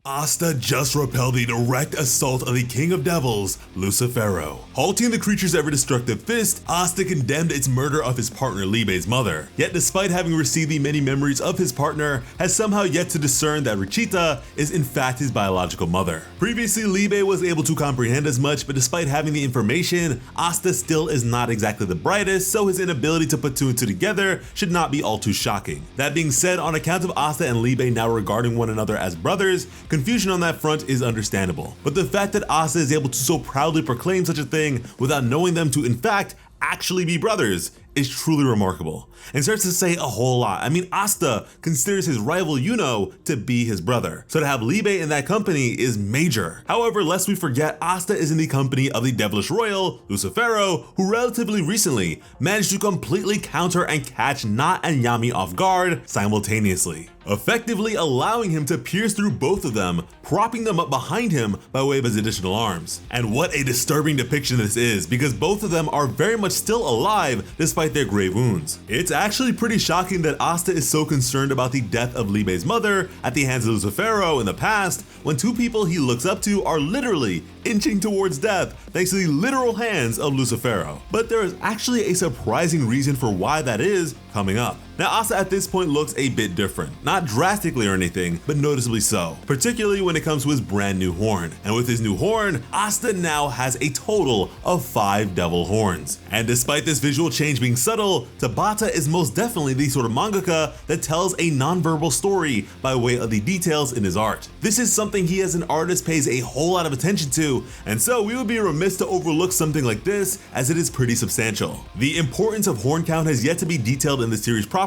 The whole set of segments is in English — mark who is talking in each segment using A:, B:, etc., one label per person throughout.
A: Asta just repelled the direct assault of the King of Devils, Lucifero. Halting the creature's ever-destructive fist, Asta condemned its murder of his partner Libe's mother. Yet despite having received the many memories of his partner, has somehow yet to discern that Richita is in fact his biological mother. Previously, Libe was able to comprehend as much, but despite having the information, Asta still is not exactly the brightest, so his inability to put two and two together should not be all too shocking. That being said, on account of Asta and Libe now regarding one another as brothers, confusion on that front is understandable. But the fact that Asta is able to so proudly proclaim such a thing without knowing them to in fact actually be brothers is truly remarkable, and starts to say a whole lot. I mean, Asta considers his rival Yuno to be his brother, so to have Libe in that company is major. However, lest we forget, Asta is in the company of the devilish royal, Lucifero, who relatively recently managed to completely counter and catch Not and Yami off guard simultaneously, effectively allowing him to pierce through both of them, propping them up behind him by way of his additional arms. And what a disturbing depiction this is, because both of them are very much still alive despite their grave wounds. It's actually pretty shocking that Asta is so concerned about the death of Libe's mother at the hands of Lucifero in the past, when two people he looks up to are literally inching towards death thanks to the literal hands of Lucifero. But there is actually a surprising reason for why that is coming up. Now, Asta at this point looks a bit different, not drastically or anything, but noticeably so, particularly when it comes to his brand new horn. And with his new horn, Asta now has a total of 5 devil horns. And despite this visual change being subtle, Tabata is most definitely the sort of mangaka that tells a non-verbal story by way of the details in his art. This is something he as an artist pays a whole lot of attention to, and so we would be remiss to overlook something like this, as it is pretty substantial. The importance of horn count has yet to be detailed in the series proper,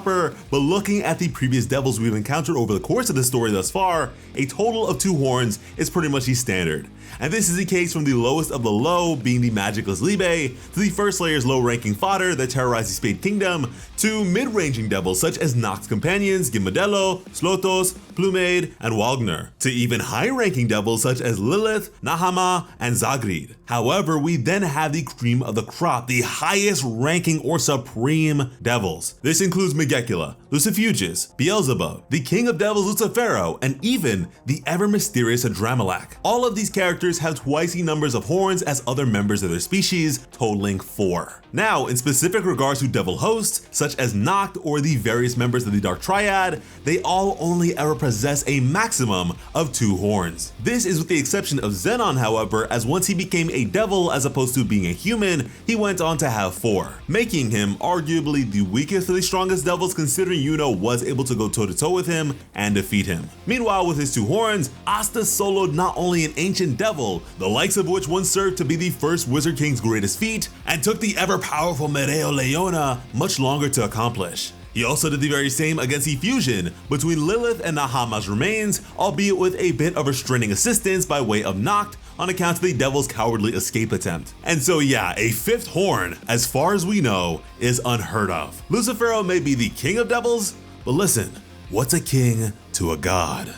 A: but looking at the previous devils we've encountered over the course of the story thus far, a total of 2 horns is pretty much the standard. And this is the case from the lowest of the low, being the magicless Libe, to the first layer's low-ranking fodder that terrorize the Spade Kingdom, to mid-ranging devils such as Nox's companions Gimmodello, Slotos, Plumade, and Wagner, to even high-ranking devils such as Lilith, Nahama, and Zagrid. However, we then have the cream of the crop, the highest ranking or supreme devils. This includes Megecula, Lucifuges, Beelzebub, the King of Devils Lucifero, and even the ever-mysterious Adramelech. All of these characters have twice the numbers of horns as other members of their species, totaling 4. Now, in specific regards to devil hosts, such as Noct or the various members of the Dark Triad, they all only ever possess a maximum of 2 horns. This is with the exception of Xenon, however, as once he became a devil as opposed to being a human, he went on to have 4, making him arguably the weakest of the strongest devils, considering Yuno was able to go toe-to-toe with him and defeat him. Meanwhile, with his 2 horns, Asta soloed not only an ancient devil, the likes of which once served to be the first Wizard King's greatest feat, and took the ever-powerful Mereo Leona much longer to accomplish. He also did the very same against the fusion between Lilith and Nahama's remains, albeit with a bit of restraining assistance by way of Noct on account of the devil's cowardly escape attempt. And so yeah, a 5th horn, as far as we know, is unheard of. Lucifero may be the king of devils, but listen, what's a king to a god?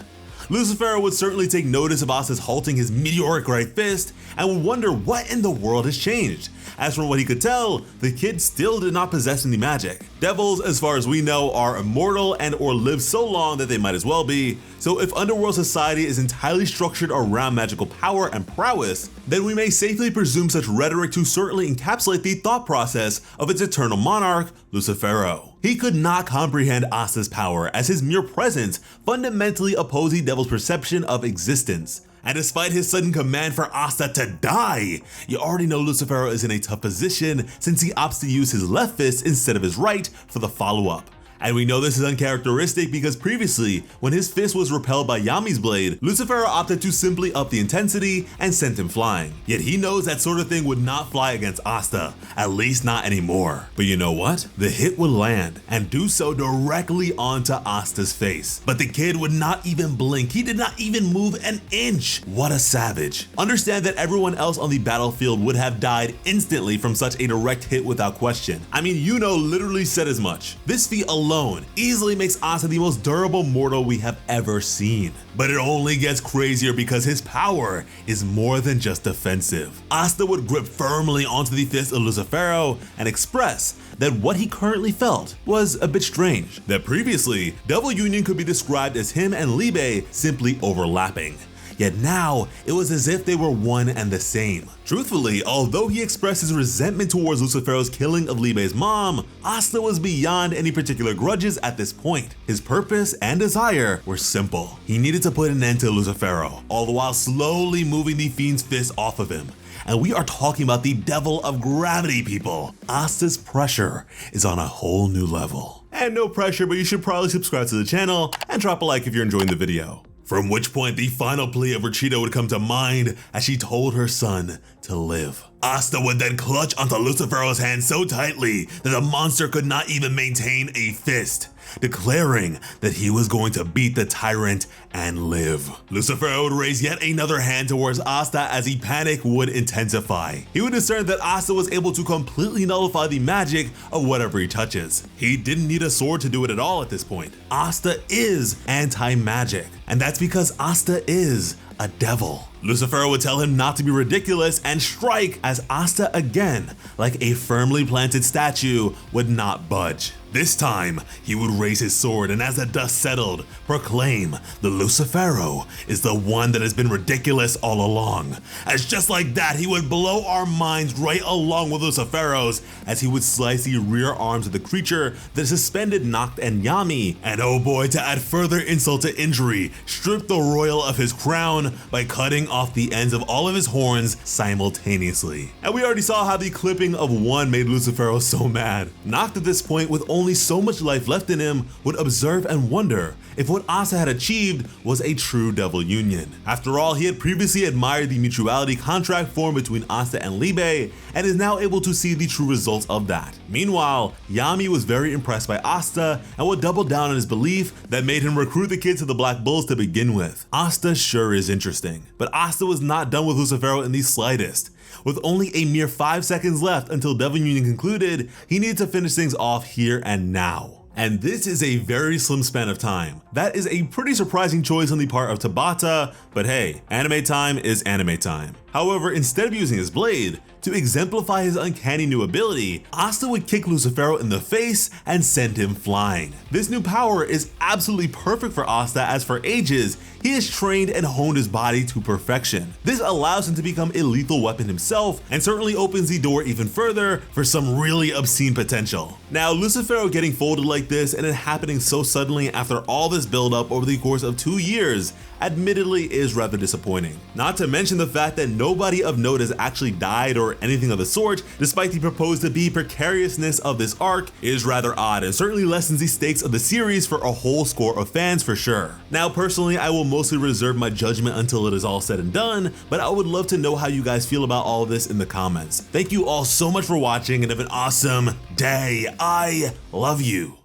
A: Lucifero would certainly take notice of Asta's halting his meteoric right fist and would wonder what in the world has changed. As from what he could tell, the kid still did not possess any magic. Devils, as far as we know, are immortal and or live so long that they might as well be, so if underworld society is entirely structured around magical power and prowess, then we may safely presume such rhetoric to certainly encapsulate the thought process of its eternal monarch, Lucifero. He could not comprehend Asta's power, as his mere presence fundamentally opposed the devil's perception of existence. And despite his sudden command for Asta to die, you already know Lucifero is in a tough position since he opts to use his left fist instead of his right for the follow-up. And we know this is uncharacteristic because previously, when his fist was repelled by Yami's blade, Lucifero opted to simply up the intensity and sent him flying. Yet he knows that sort of thing would not fly against Asta, at least not anymore. But you know what? The hit would land, and do so directly onto Asta's face. But the kid would not even blink, he did not even move an inch. What a savage. Understand that everyone else on the battlefield would have died instantly from such a direct hit without question. I mean, Yuno literally said as much. This feat alone easily makes Asta the most durable mortal we have ever seen. But it only gets crazier because his power is more than just defensive. Asta would grip firmly onto the fist of Lucifero and express that what he currently felt was a bit strange. That previously, Devil Union could be described as him and Libe simply overlapping. yet now it was as if they were one and the same. Truthfully, although he expressed his resentment towards Lucifero's killing of Libe's mom, Asta was beyond any particular grudges at this point. His purpose and desire were simple. He needed to put an end to Lucifero, all the while slowly moving the fiend's fist off of him. And we are talking about the devil of gravity, people. Asta's pressure is on a whole new level. And no pressure, but you should probably subscribe to the channel and drop a like if you're enjoying the video. From which point the final plea of Rachita would come to mind as she told her son to live. Asta would then clutch onto Lucifero's hand so tightly that the monster could not even maintain a fist, declaring that he was going to beat the tyrant and live. Lucifero would raise yet another hand towards Asta as the panic would intensify. He would discern that Asta was able to completely nullify the magic of whatever he touches. He didn't need a sword to do it at all at this point. Asta is anti-magic, and that's because Asta is a devil. Lucifero would tell him not to be ridiculous and strike as Asta again, like a firmly planted statue, would not budge. This time, he would raise his sword and as the dust settled, proclaim the Lucifero is the one that has been ridiculous all along. As just like that, he would blow our minds right along with Lucifero's as he would slice the rear arms of the creature that suspended Nacht and Yami, and oh boy, to add further insult to injury, strip the royal of his crown by cutting off the ends of all of his horns simultaneously. And we already saw how the clipping of one made Lucifero so mad. Nacht at this point, with only so much life left in him, would observe and wonder if what Asta had achieved was a true devil union. After all, he had previously admired the mutuality contract formed between Asta and Libe, and is now able to see the true results of that. Meanwhile, Yami was very impressed by Asta and would double down on his belief that made him recruit the kids to the Black Bulls to begin with. Asta sure is interesting, but Asta was not done with Lucifero in the slightest. With only a mere 5 seconds left until Devil Union concluded, he needed to finish things off here and now. And this is a very slim span of time. That is a pretty surprising choice on the part of Tabata, but hey, anime time is anime time. However, instead of using his blade, to exemplify his uncanny new ability, Asta would kick Lucifero in the face and send him flying. This new power is absolutely perfect for Asta, as for ages, he has trained and honed his body to perfection. This allows him to become a lethal weapon himself, and certainly opens the door even further for some really obscene potential. Now, Lucifero getting folded like this and it happening so suddenly after all this build up over the course of 2 years, admittedly is rather disappointing. Not to mention the fact that nobody of note has actually died or anything of the sort, despite the proposed to be precariousness of this arc, is rather odd and certainly lessens the stakes of the series for a whole score of fans for sure. Now personally, I will mostly reserve my judgment until it is all said and done, but I would love to know how you guys feel about all of this in the comments. Thank you all so much for watching and have an awesome day. I love you.